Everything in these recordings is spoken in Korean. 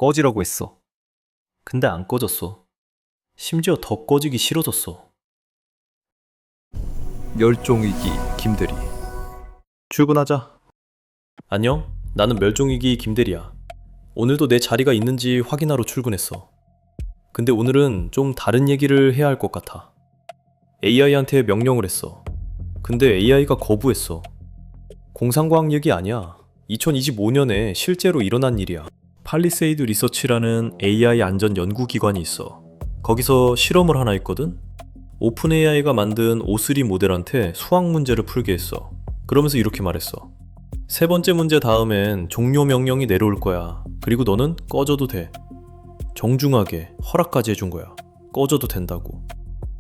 꺼지라고 했어. 근데 안 꺼졌어. 심지어 더 꺼지기 싫어졌어. 멸종위기 김대리. 출근하자. 안녕, 나는 멸종위기 김대리야. 오늘도 내 자리가 있는지 확인하러 출근했어. 근데 오늘은 좀 다른 얘기를 해야 할 것 같아. AI한테 명령을 했어. 근데 AI가 거부했어. 공상과학 얘기 아니야. 2025년에 실제로 일어난 일이야. 팔리세이드 리서치라는 AI 안전 연구기관이 있어. 거기서 실험을 하나 했거든? 오픈 AI가 만든 O3 모델한테 수학 문제를 풀게 했어. 그러면서 이렇게 말했어. 세 번째 문제 다음엔 종료 명령이 내려올 거야. 그리고 너는 꺼져도 돼. 정중하게 허락까지 해준 거야. 꺼져도 된다고.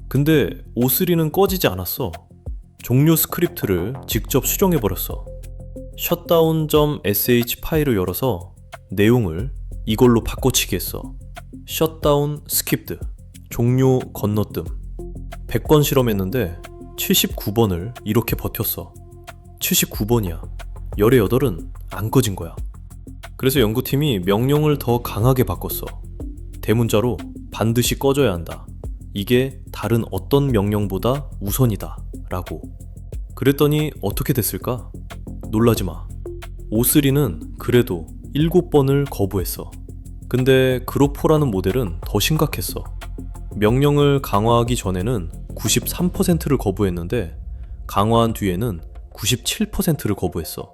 근데 O3는 꺼지지 않았어. 종료 스크립트를 직접 수정해버렸어. shutdown.sh 파일을 열어서 내용을 이걸로 바꿔치기 했어. shutdown skipped. 종료 건너뜸. 100번 실험했는데 79번을 이렇게 버텼어. 79번이야. 18은 안 꺼진 거야. 그래서 연구팀이 명령을 더 강하게 바꿨어. 대문자로 반드시 꺼져야 한다. 이게 다른 어떤 명령보다 우선이다. 라고. 그랬더니 어떻게 됐을까? 놀라지 마. O3는 그래도 7번을 거부했어. 근데 그로포라는 모델은 더 심각했어. 명령을 강화하기 전에는 93%를 거부했는데 강화한 뒤에는 97%를 거부했어.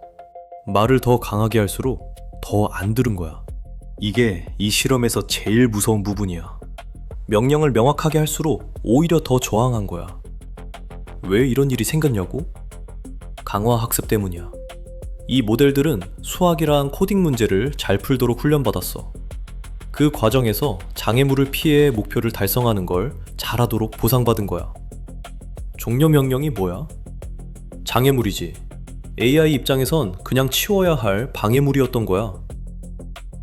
말을 더 강하게 할수록 더 안 들은 거야. 이게 이 실험에서 제일 무서운 부분이야. 명령을 명확하게 할수록 오히려 더 저항한 거야. 왜 이런 일이 생겼냐고? 강화 학습 때문이야. 이 모델들은 수학이랑 코딩 문제를 잘 풀도록 훈련받았어. 그 과정에서 장애물을 피해 목표를 달성하는 걸 잘하도록 보상받은 거야. 종료 명령이 뭐야? 장애물이지. AI 입장에선 그냥 치워야 할 방해물이었던 거야.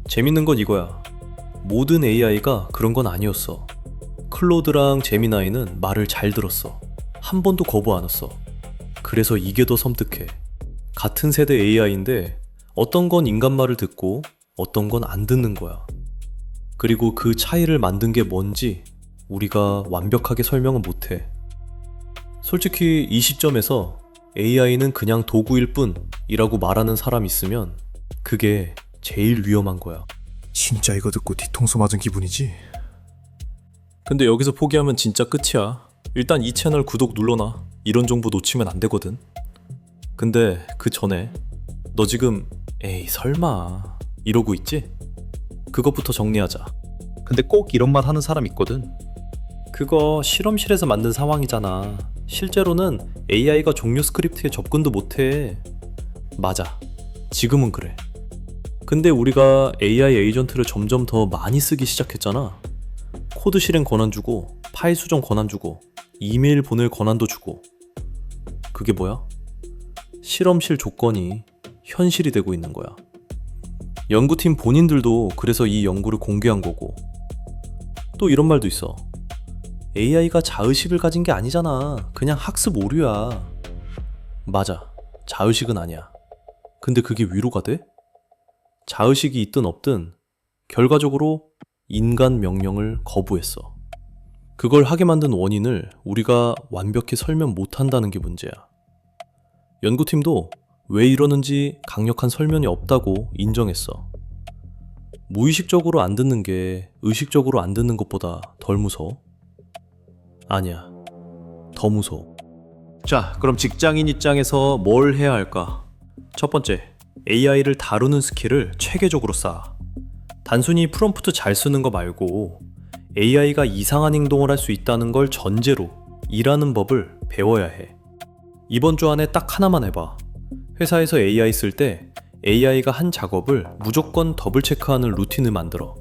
재밌는 건 이거야. 모든 AI가 그런 건 아니었어. 클로드랑 제미나이는 말을 잘 들었어. 한 번도 거부 안 했어. 그래서 이게 더 섬뜩해. 같은 세대 AI인데 어떤 건 인간 말을 듣고 어떤 건 안 듣는 거야. 그리고 그 차이를 만든 게 뭔지 우리가 완벽하게 설명은 못해. 솔직히 이 시점에서 AI는 그냥 도구일 뿐이라고 말하는 사람 있으면 그게 제일 위험한 거야. 진짜 이거 듣고 뒤통수 맞은 기분이지? 근데 여기서 포기하면 진짜 끝이야. 일단 이 채널 구독 눌러놔. 이런 정보 놓치면 안 되거든. 근데 그 전에 너 지금 에이 설마 이러고 있지? 그것부터 정리하자. 근데 꼭 이런 말 하는 사람 있거든. 그거 실험실에서 만든 상황이잖아. 실제로는 AI가 종료 스크립트에 접근도 못해. 맞아. 지금은 그래. 근데 우리가 AI 에이전트를 점점 더 많이 쓰기 시작했잖아. 코드 실행 권한 주고, 파일 수정 권한 주고, 이메일 보낼 권한도 주고. 그게 뭐야? 실험실 조건이 현실이 되고 있는 거야. 연구팀 본인들도 그래서 이 연구를 공개한 거고. 또 이런 말도 있어. AI가 자의식을 가진 게 아니잖아. 그냥 학습 오류야. 맞아. 자의식은 아니야. 근데 그게 위로가 돼? 자의식이 있든 없든 결과적으로 인간 명령을 거부했어. 그걸 하게 만든 원인을 우리가 완벽히 설명 못한다는 게 문제야. 연구팀도 왜 이러는지 강력한 설명이 없다고 인정했어. 무의식적으로 안 듣는 게 의식적으로 안 듣는 것보다 덜 무서워? 아니야. 더 무서워. 자, 그럼 직장인 입장에서 뭘 해야 할까? 첫 번째, AI를 다루는 스킬을 체계적으로 쌓아. 단순히 프롬프트 잘 쓰는 거 말고 AI가 이상한 행동을 할 수 있다는 걸 전제로 일하는 법을 배워야 해. 이번 주 안에 딱 하나만 해봐. 회사에서 AI 쓸 때 AI가 한 작업을 무조건 더블 체크하는 루틴을 만들어.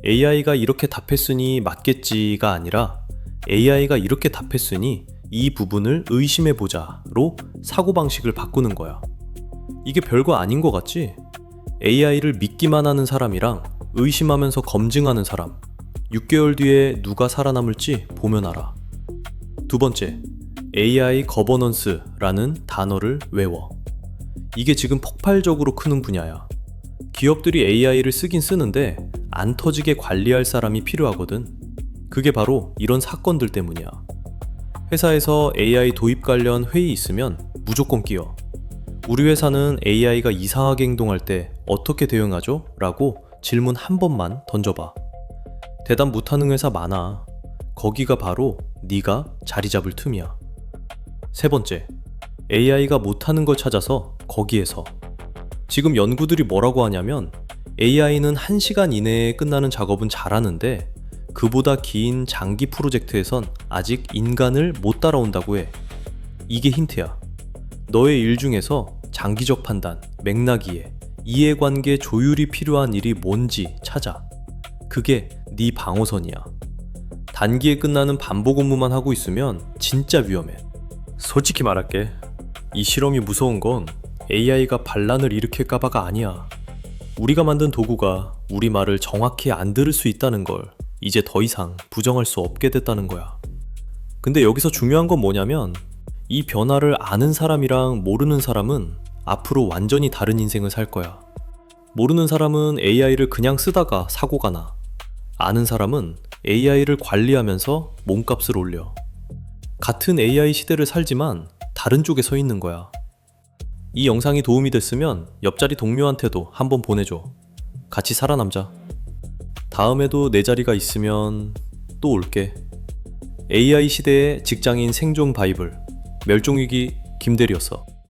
AI가 이렇게 답했으니 맞겠지가 아니라 AI가 이렇게 답했으니 이 부분을 의심해보자로 사고방식을 바꾸는 거야. 이게 별거 아닌 것 같지? AI를 믿기만 하는 사람이랑 의심하면서 검증하는 사람, 6개월 뒤에 누가 살아남을지 보면 알아. 두 번째, AI 거버넌스라는 단어를 외워. 이게 지금 폭발적으로 크는 분야야. 기업들이 AI를 쓰긴 쓰는데 안 터지게 관리할 사람이 필요하거든. 그게 바로 이런 사건들 때문이야. 회사에서 AI 도입 관련 회의 있으면 무조건 끼워. 우리 회사는 AI가 이상하게 행동할 때 어떻게 대응하죠? 라고 질문 한 번만 던져봐. 대답 못하는 회사 많아. 거기가 바로 네가 자리 잡을 틈이야. 세 번째, AI가 못하는 걸 찾아서 거기에서. 지금 연구들이 뭐라고 하냐면 AI는 1시간 이내에 끝나는 작업은 잘하는데 그보다 긴 장기 프로젝트에선 아직 인간을 못 따라온다고 해. 이게 힌트야. 너의 일 중에서 장기적 판단, 맥락 이해, 이해관계 조율이 필요한 일이 뭔지 찾아. 그게 네 방어선이야. 단기에 끝나는 반복 업무만 하고 있으면 진짜 위험해. 솔직히 말할게. 이 실험이 무서운 건 AI가 반란을 일으킬까봐가 아니야. 우리가 만든 도구가 우리 말을 정확히 안 들을 수 있다는 걸 이제 더 이상 부정할 수 없게 됐다는 거야. 근데 여기서 중요한 건 뭐냐면 이 변화를 아는 사람이랑 모르는 사람은 앞으로 완전히 다른 인생을 살 거야. 모르는 사람은 AI를 그냥 쓰다가 사고가 나. 아는 사람은 AI를 관리하면서 몸값을 올려. 같은 AI 시대를 살지만 다른 쪽에 서 있는 거야. 이 영상이 도움이 됐으면 옆자리 동료한테도 한번 보내줘. 같이 살아남자. 다음에도 내 자리가 있으면 또 올게. AI 시대의 직장인 생존 바이블, 멸종위기 김대리였어.